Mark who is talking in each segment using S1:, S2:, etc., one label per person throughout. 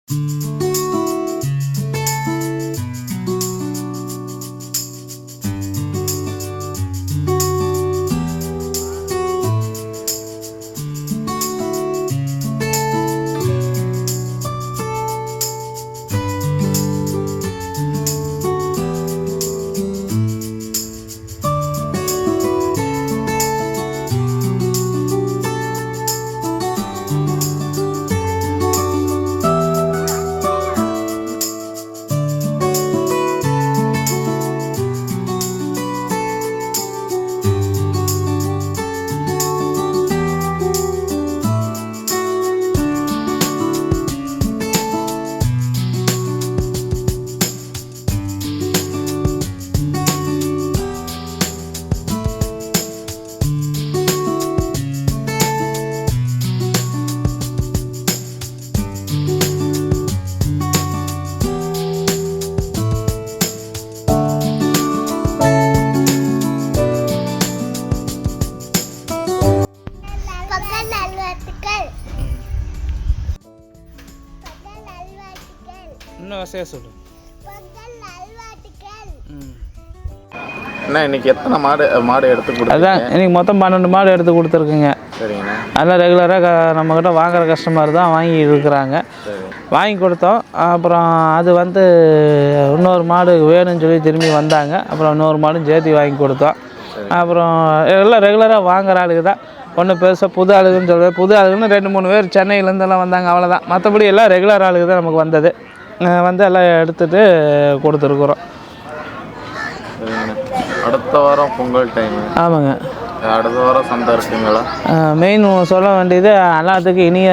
S1: இன்னும் வசதியாக சொல்லு.
S2: அண்ணா இன்னைக்கு எத்தனை மாடு எடுத்து கொடுத்து?
S1: அதான் இன்னைக்கு மொத்தம் 12 மாடு எடுத்து கொடுத்துருக்குங்க.
S2: சரிங்கண்ணா.
S1: அதெல்லாம் ரெகுலராக நம்மக்கிட்ட வாங்குகிற கஸ்டமர் தான் வாங்கி இருக்கிறாங்க. வாங்கி கொடுத்தோம். அப்புறம் அது வந்து இன்னொரு மாடு வேணும்னு சொல்லி திரும்பி வந்தாங்க. அப்புறம் இன்னொரு மாடும் சேர்த்து வாங்கி கொடுத்தோம். அப்புறம் எல்லாம் ரெகுலராக வாங்குகிற ஆளுக்கு தான். ஒன்றும் பெருசாக புது ஆளுக்குன்னு சொல்லுவேன். புது ஆளுக்குன்னு 2-3 பேர் சென்னையிலேருந்தெல்லாம் வந்தாங்க, அவ்வளோதான். மற்றபடி எல்லாம் ரெகுலர் ஆளுக்கு தான் நமக்கு வந்தது. வந்து எல்லாம் எடுத்துகிட்டு கொடுத்துருக்குறோம்.
S2: அடுத்த வாரம் பொங்கல் டைமு.
S1: ஆமாங்க,
S2: அடுத்த வாரம் சந்தை இருக்குங்களா?
S1: மெயின் சொல்ல வேண்டியது எல்லாத்துக்கும் இனிய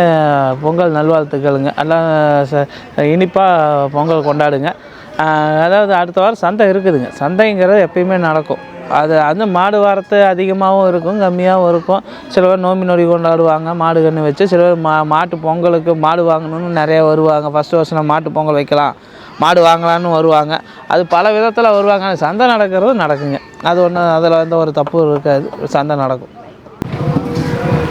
S1: பொங்கல் நல்வாழ்த்துக்களுங்க. எல்லாம் இனிப்பாக பொங்கல் கொண்டாடுங்க. அதாவது அடுத்த வாரம் சந்தை இருக்குதுங்க. சந்தைங்கிறது எப்பயுமே நடக்கும். அது அந்த மாடு வாரத்து அதிகமாகவும் இருக்கும், கம்மியாகவும் இருக்கும். சில பேர் நோம்பி நொடி கொண்டாடுவாங்க மாடு கன்று வச்சு. சில பேர் மாட்டு பொங்கலுக்கு மாடு வாங்கணுன்னு நிறையா வருவாங்க. ஃபஸ்ட்டு வருஷம் மாட்டு பொங்கல் வைக்கலாம், மாடு வாங்கலான்னு வருவாங்க. அது பல விதத்தில் வருவாங்க. சந்தை நடக்கிறது நடக்குங்க. அது ஒன்று, அதில் வந்து ஒரு தப்பு இருக்காது. சந்தை நடக்கும்.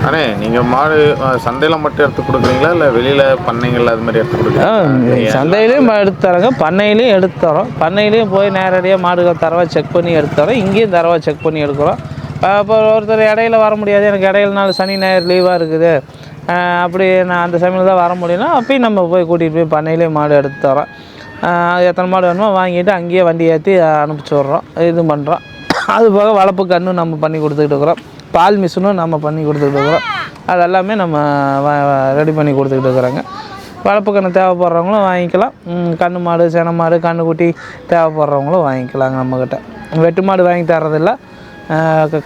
S2: அண்ணே நீங்கள் மாடு சந்தையில் மட்டும் எடுத்து கொடுக்குறீங்களா இல்லை வெளியில் பண்ணைகள் அது மாதிரி எடுத்து கொடுக்குறீங்களா?
S1: சந்தையிலையும் எடுத்து தரோங்க, பண்ணையிலையும் எடுத்து தரோம். பண்ணையிலையும் போய் நேரடியாக மாடுகள் தரவா செக் பண்ணி எடுத்து தரோம். இங்கேயும் தரவா செக் பண்ணி எடுக்கிறோம். இப்போ ஒருத்தர் இடையில வர முடியாது, எனக்கு இடையில நாள் சனி ஞாயிறு லீவாக இருக்குது, அப்படி நான் அந்த சமயம் தான் வர முடியும்னா அப்பயும் நம்ம போய் கூட்டிகிட்டு போய் பண்ணையிலேயே மாடு எடுத்து தரோம். எத்தனை மாடு வேணுமோ வாங்கிட்டு அங்கேயே வண்டி ஏற்றி அனுப்பிச்சி விட்றோம். இது பண்ணுறோம். அது போக வளர்ப்பு கன்று நம்ம பண்ணி கொடுத்துக்கிட்டு இருக்கிறோம். பால் மிஷினும் நம்ம பண்ணி கொடுத்துக்கிட்டு இருக்கிறோம். அது எல்லாமே நம்ம ரெடி பண்ணி கொடுத்துக்கிட்டு இருக்கிறோங்க. வளர்ப்பு கன்று தேவைப்படுறவங்களும் வாங்கிக்கலாம். கன்று மாடு, செனை மாடு, கன்றுக்குட்டி தேவைப்படுறவங்களும் வாங்கிக்கலாங்க. நம்மக்கிட்ட வெட்டு மாடு வாங்கி தர்றதில்லை.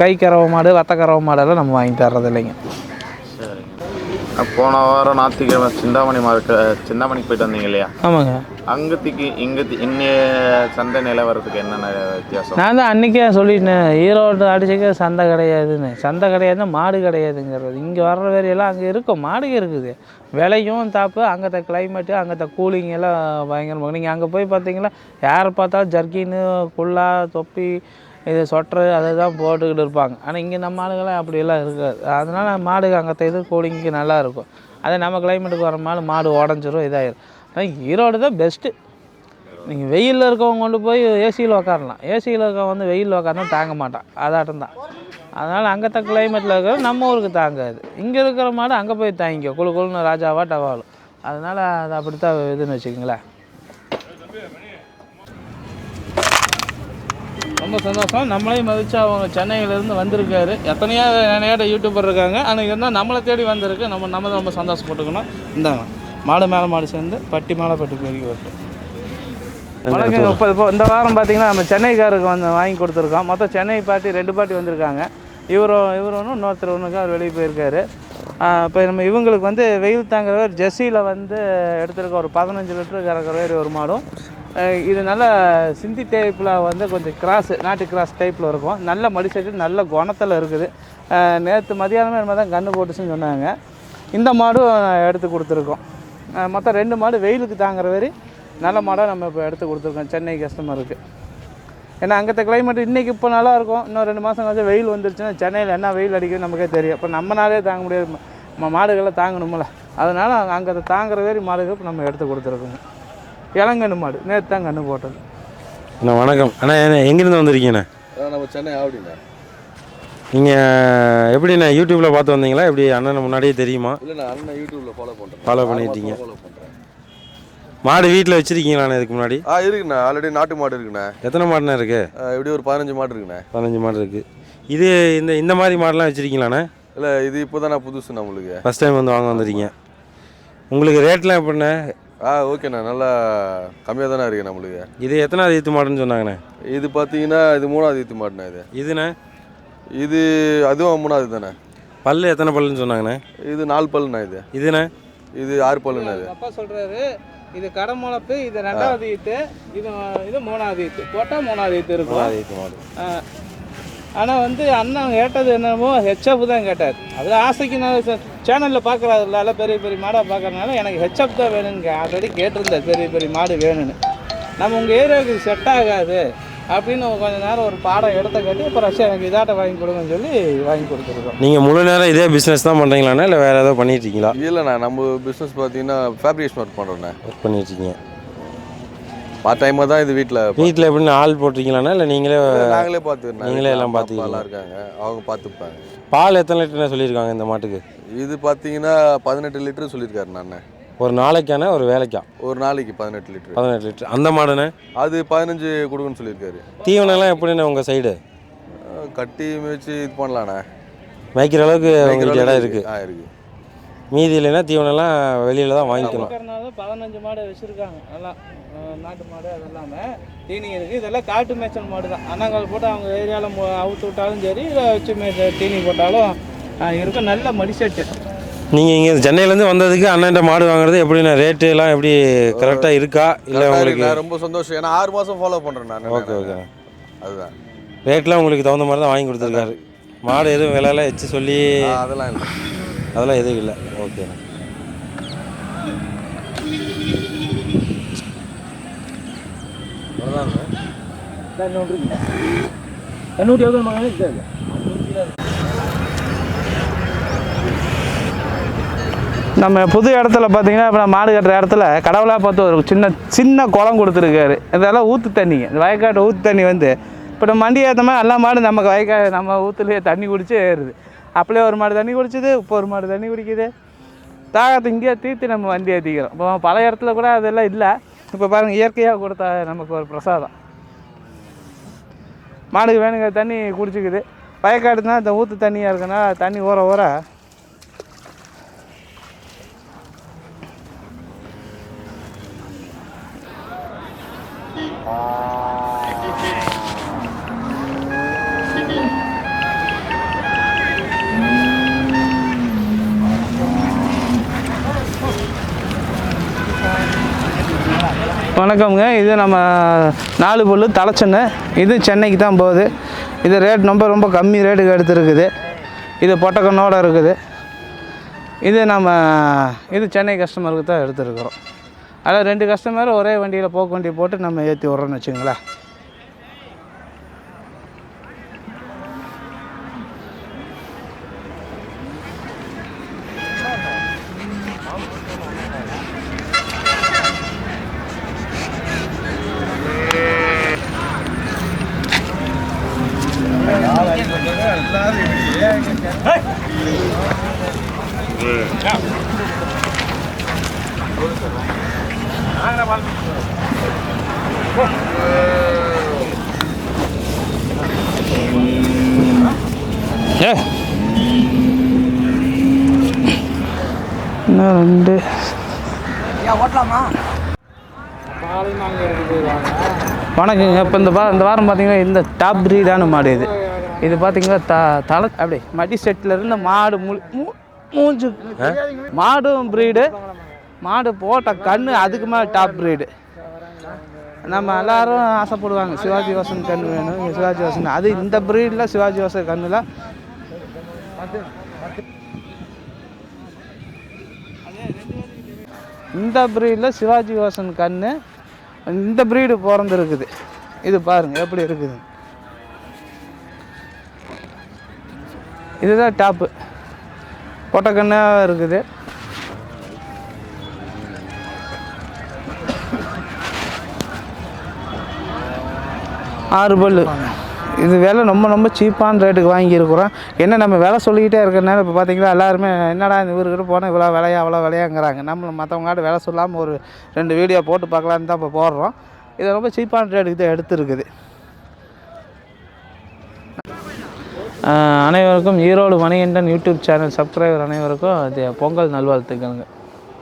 S1: கை கறவை மாடு, வத்த கறவை மாடெல்லாம் நம்ம வாங்கி தர்றதில்லைங்க.
S2: போன வாரம் ஞாயிற்றுக்கிழமை சிந்தாமணிக்கு போயிட்டு வந்தீங்க இல்லையா?
S1: ஆமாங்க.
S2: அங்கத்துக்கு இன்னைய சந்தை நிலவரத்துக்கு என்னென்ன வித்தியாசம்?
S1: நான் தான் அன்றைக்கே சொல்லிட்டேன், ஈரோடு அடிச்சுக்க சந்தை கிடையாதுன்னு. சந்தை கிடையாதுன்னா மாடு கிடையாதுங்கிறது. இங்கே வர்ற வேலையெல்லாம் அங்கே இருக்கும், மாடுங்க இருக்குது. விலையும் தாப்பு, அங்கத்த கிளைமேட்டு, அங்கத்த கூலிங் எல்லாம் பயங்கரமாக. நீங்கள் அங்கே போய் பார்த்தீங்கன்னா யாரை பார்த்தாலும் ஜர்க்கின்னு, குல்லா, தொப்பி, இது சொட்டரு அதை தான் போட்டுக்கிட்டு இருப்பாங்க. ஆனால் இங்கே நம்ம ஆளுங்களாம் அப்படியெல்லாம் இருக்காது. அதனால் மாடு அங்கே இது கூலிங்க்கு நல்லாயிருக்கும். அதே நம்ம கிளைமேட்டுக்கு வர மாடு உடஞ்சிரும், இதாகிடும். ஆனால் ஈரோடு தான் பெஸ்ட்டு. நீங்கள் வெயிலில் இருக்கவங்க கொண்டு போய் ஏசியில் உக்காரலாம். ஏசியில் இருக்கவங்க வந்து வெயிலில் உக்காரனா தாங்க மாட்டான், அதாட்டம் தான். அதனால் அங்கத்த கிளைமேட்டில் இருக்கிற நம்ம ஊருக்கு தாங்காது. இங்கே இருக்கிற மாடு அங்கே போய் தாங்கிக்கோ, குழுன்னு ராஜாவா டவாலும். அதனால் அது அப்படித்தான் இதுன்னு வச்சுக்கோங்களேன். ரொம்ப சந்தோஷம். நம்மளையும் மதித்து அவங்க சென்னையிலேருந்து வந்திருக்காரு. எத்தனையோ நிறைய யூடியூபர் இருக்காங்க, ஆனால் இருந்தால் நம்மளை தேடி வந்திருக்கு. நம்ம ரொம்ப சந்தோஷப்பட்டுக்கணும். இந்தாங்க மாடு மேலே மாடு சேர்ந்து பட்டி மேலே பட்டி பெருகி வருது. வணக்கம். இப்போ இந்த வாரம் பார்த்திங்கன்னா நம்ம சென்னைக்காருக்கு வாங்கி கொடுத்துருக்கோம். மொத்தம் சென்னை பார்ட்டி 2 பார்ட்டி வந்திருக்காங்க. இவர் ஒன்றும் இன்னொருத்தர் ஒன்றுக்கு அவர் வெளியே போயிருக்காரு. இப்போ நம்ம இவங்களுக்கு வந்து வெயில் தாங்குறவர் ஜெர்சியில் வந்து எடுத்துருக்க ஒரு 15 லிட்டரு கறக்கிற ஒரு மாடும். இது நல்ல சிந்தி டைப்பில் வந்து கொஞ்சம் நாட்டு கிராஸ் டைப்பில் இருக்கும். நல்ல மடிசைட்டு நல்ல குணத்தில் இருக்குது. நேற்று மதியானமே நம்ம தான் கன்று போட்டுச்சுன்னு சொன்னாங்க. இந்த மாடும் எடுத்து கொடுத்துருக்கோம். மொத்தம் 2 மாடு வெயிலுக்கு தாங்குற வரை நல்ல மாடாக நம்ம இப்போ எடுத்து கொடுத்துருக்கோம் சென்னை கஸ்டமருக்கு. ஏன்னா அங்கத்த கிளைமேட் இன்றைக்கி இப்போ நல்லாயிருக்கும். இன்னும் 2 மாதம் கழிச்சு வெயில் வந்துருச்சுன்னா சென்னையில் என்ன வெயில் அடிக்குதுன்னு நமக்கே தெரியும். இப்போ நம்மளாலே தாங்க முடியாது, மாடுகளை தாங்கணுமில்ல. அதனால் அங்கே அதை தாங்குற வேறு மாடுகள் இப்போ நம்ம எடுத்து கொடுத்துருக்கோங்க. இளங்கன்று மாடு நேற்று தான் கன்று போட்டது.
S3: அண்ணா வணக்கம். அண்ணா எங்கேருந்து வந்திருக்கீங்கண்ணா?
S4: நம்ம சென்னை ஆவடிண்ணா.
S3: நீங்கள் எப்படிண்ணா யூடியூப்பில் பார்த்து வந்தீங்களா? எப்படி அண்ணனை முன்னாடியே தெரியுமா?
S4: இல்லைண்ணா, அண்ணன் யூடியூப்பில்
S3: ஃபாலோ பண்ணிட்டீங்க. மாடு வீட்டில் வச்சுருக்கீங்களாண்ணா இதுக்கு முன்னாடி?
S4: இருக்குண்ணா, ஆல்ரெடி நாட்டு மாடு இருக்குண்ணா.
S3: எத்தனை மாடுண்ணா இருக்குது?
S4: எப்படி ஒரு 15 மாடு இருக்குண்ணா.
S3: 15 மாடு இருக்குது. இது இந்த மாதிரி மாடெலாம் வச்சுருக்கீங்களாண்ணா?
S4: இல்லை, இது இப்போ தான் புதுசு நம்மளுக்கு.
S3: ஃபஸ்ட் டைம் வந்து வாங்க வந்துருக்கீங்க. உங்களுக்கு ரேட்லாம் எப்படிண்ணா?
S4: ஓகேண்ணா, நல்லா கம்மியாக தானே இருக்குது நம்மளுக்கு.
S3: இது எத்தனாவது ஈத்து மாடுன்னு சொன்னாங்கண்ணே?
S4: இது பார்த்தீங்கன்னா இது 3வது ஈத்து மாடுண்ணா.
S3: இதுண்ணே?
S4: இது அதுவும் 3வது தானே.
S3: பல்லு எத்தனை பல்லுன்னு சொன்னாங்கண்ணே?
S4: இது 4 பல்லுண்ணா. இதுண்ணே? இது 6 பல்லுண்ணா.
S1: அப்பா சொல்கிறாரு இது கடை முளப்பு, இது 2வது ஈத்து, இது 3வது ஈத்து போட்டால் 3வது ஈத்து இருக்கும்.
S3: 3வது ஈத்து மாடு.
S1: ஆனால் வந்து அண்ணன் கேட்டது என்னமோ ஹெச்எப் தான் கேட்டார். அது ஆசைக்கு நான் சேனலில் பார்க்குறதுனால பெரிய பெரிய மாடாக பார்க்குறதுனால எனக்கு ஹெச்எப் தான் வேணுங்க. ஆல்ரெடி கேட்டிருந்தேன் பெரிய பெரிய மாடு வேணும்னு. நம்ம உங்கள் ஏரியாவுக்கு செட் ஆகாது அப்படின்னு கொஞ்சம் நேரம் ஒரு பாடம் எடுத்த காட்டி இப்போ ரஷ்யா எனக்கு இதாட்ட வாங்கி கொடுங்கன்னு சொல்லி வாங்கி கொடுத்துருக்கோம்.
S3: நீங்கள் முழு நேரம் இதே பிஸ்னஸ் தான் பண்ணுறீங்களாண்ணா இல்லை வேறு ஏதாவது பண்ணிட்டுருக்கீங்களா?
S4: இல்லைண்ணா, நம்ம பிஸ்னஸ் பார்த்தீங்கன்னா ஃபேப்ரிகேஷன் ஒர்க் பண்ணுறோண்ணா.
S3: ஒர்க் பண்ணிட்டுருக்கீங்க.
S4: பார்ட் டைமாக தான் இது. வீட்டில்
S3: எப்படின்னு ஆள் போட்டிருக்கீங்களாண்ணா இல்லை
S4: நாங்களே பார்த்துக்கிறோம்.
S3: நீங்களே எல்லாம் பார்த்துக்கலாம்.
S4: நல்லா இருக்காங்க, அவங்க பார்த்துப்பாங்க.
S3: பால் எத்தனை லிட்டர்னா சொல்லியிருக்காங்க இந்த மாட்டுக்கு?
S4: இது பார்த்தீங்கன்னா 18 லிட்டர் சொல்லியிருக்காரு நான்.
S3: ஒரு நாளைக்கான ஒரு வேலைக்கா?
S4: ஒரு நாளைக்கு 18 லிட்டர்.
S3: 18 லிட்டர். அந்த மாடுண்ணே?
S4: அது 15 கொடுக்குன்னு சொல்லியிருக்காரு.
S3: தீவனம்லாம் எப்படிண்ணே உங்கள் சைடு?
S4: கட்டி மேய்ச்சி இது பண்ணலாண்ணே.
S3: மேய்க்கிற அளவுக்கு உங்களுக்கு இடம் இருக்குது?
S4: இருக்குது.
S3: மீதி இல்லைன்னா தீவனம்லாம் வெளியில் தான் வாங்கிக்கணும்.
S1: 15 மாடு வச்சுருக்காங்க. எல்லாம் நாட்டு மாடு, அதெல்லாமே தீனி இருக்குது. இதெல்லாம் காட்டு மேய்ச்சல் மாடு தான். அண்ணாங்கால் போட்டு அவங்க ஏரியாவில் அவுத்து விட்டாலும் சரி, இல்லை வச்சு தீனி போட்டாலும் இருக்கும். நல்ல மடிசெட்டு.
S3: நீங்கள் இங்கே சென்னையிலேருந்து வந்ததுக்கு அண்ணன்ட்ட மாடு வாங்குறது எப்படிண்ணா? ரேட்டு எல்லாம் எப்படி கரெக்டாக இருக்கா இல்லை உங்களுக்கு?
S4: ரொம்ப சந்தோஷம். ஏன்னா 6 மாதம் ஃபாலோ பண்ணுறேன் நான்.
S3: ஓகே.
S4: அதுதான்
S3: ரேட்லாம் உங்களுக்கு தகுந்த மாதிரி தான் வாங்கி கொடுத்துருக்காரு. மாடு எதுவும் விலையெல்லாம் வச்சு சொல்லி
S4: அதெல்லாம் இல்லை.
S3: அதெல்லாம் எதுவும் இல்லை. ஓகேண்ணா.
S1: நம்ம புது இடத்துல பார்த்தீங்கன்னா இப்போ மாடு கட்டுற இடத்துல கடவுளாக பார்த்து ஒரு சின்ன குளம் கொடுத்துருக்காரு. இதெல்லாம் ஊற்று தண்ணிங்க. இந்த வயக்காட்டு ஊற்று தண்ணி வந்து இப்போ நம்ம மண்டி ஏற்ற மாதிரி எல்லா மாடு நம்ம நம்ம ஊற்றுலேயே தண்ணி குடிச்சு ஏறுது. அப்படியே ஒரு மாடு தண்ணி குடிச்சிது, இப்போ ஒரு மாடு தண்ணி குடிக்குது. தாகத்தை இங்கேயே தீர்த்து நம்ம வண்டி ஏற்றிக்கிறோம். இப்போ பல இடத்துல கூட அதெல்லாம் இல்லை. இப்போ பாருங்கள், இயற்கையாக கொடுத்தா நமக்கு ஒரு பிரசாதம். மாடுக்கு வேணுங்க தண்ணி குடிச்சிக்குது. வயக்காடுனா இந்த ஊற்று தண்ணியாக இருக்குன்னா தண்ணி ஊற வணக்கம்ங்க. இது நம்ம 4 பல்லு தலைச்சென்னை. இது சென்னைக்கு தான் போகுது. இது ரேட் ரொம்ப கம்மி ரேட்டுக்கு எடுத்துருக்குது. இது பொட்டக்கண்ணோடு இருக்குது. இது சென்னை கஸ்டமருக்கு தான் எடுத்துருக்குறோம். அதில் 2 கஸ்டமர் ஒரே வண்டியில் போக்கு வண்டி போட்டு நம்ம ஏற்றி விட்றோன்னு வச்சுங்களேன். இன்னும் 2 வணக்கங்க. இப்போ இந்த வாரம் பார்த்தீங்கன்னா இந்த டாப் ப்ரீடான மாடு இது பார்த்தீங்கன்னா தலை அப்படி மடி செட்டிலேருந்து மாடு மூஞ்சு மாடும் ப்ரீடு, மாடு போட்ட கண்ணு அதுக்கு மேலே டாப் ப்ரீடு. நம்ம எல்லோரும் ஆசைப்படுவாங்க சிவாஜி வாசன் கன்று வேணும், சிவாஜி வாசன். அது இந்த ப்ரீடில் சிவாஜி வாசன் கண்ணில் இந்த ப்ரீடில் சிவாஜி வாசன் கன்று இந்த ப்ரீடு பிறந்துருக்குது. இது பாருங்கள் எப்படி இருக்குது. இதுதான் டாப்பு பொட்டக்கண்ணாக இருக்குது. 6 பல்லு. இது விலை ரொம்ப சீப்பான ரேட்டுக்கு வாங்கியிருக்கிறோம். என்ன நம்ம விலை சொல்லிக்கிட்டே இருக்கிறனால இப்போ பார்த்தீங்கன்னா எல்லாருமே என்னடா இந்த இவர்கிட்ட போனால் இவ்வளோ விலையா அவ்வளோ விலையாங்கிறாங்க. நம்ம மற்றவங்களாட்ட விலை சொல்லாமல் ஒரு 2 வீடியோ போட்டு பார்க்கலான்னு தான் இப்போ போடுறோம். இது ரொம்ப சீப்பான ரேட்டுக்கு தான் எடுத்துருக்குது. அனைவருக்கும் Erode Manikandan YouTube channel subscriber அனைவருக்கும் பொங்கல் நல்வாழ்த்துக்களுங்க.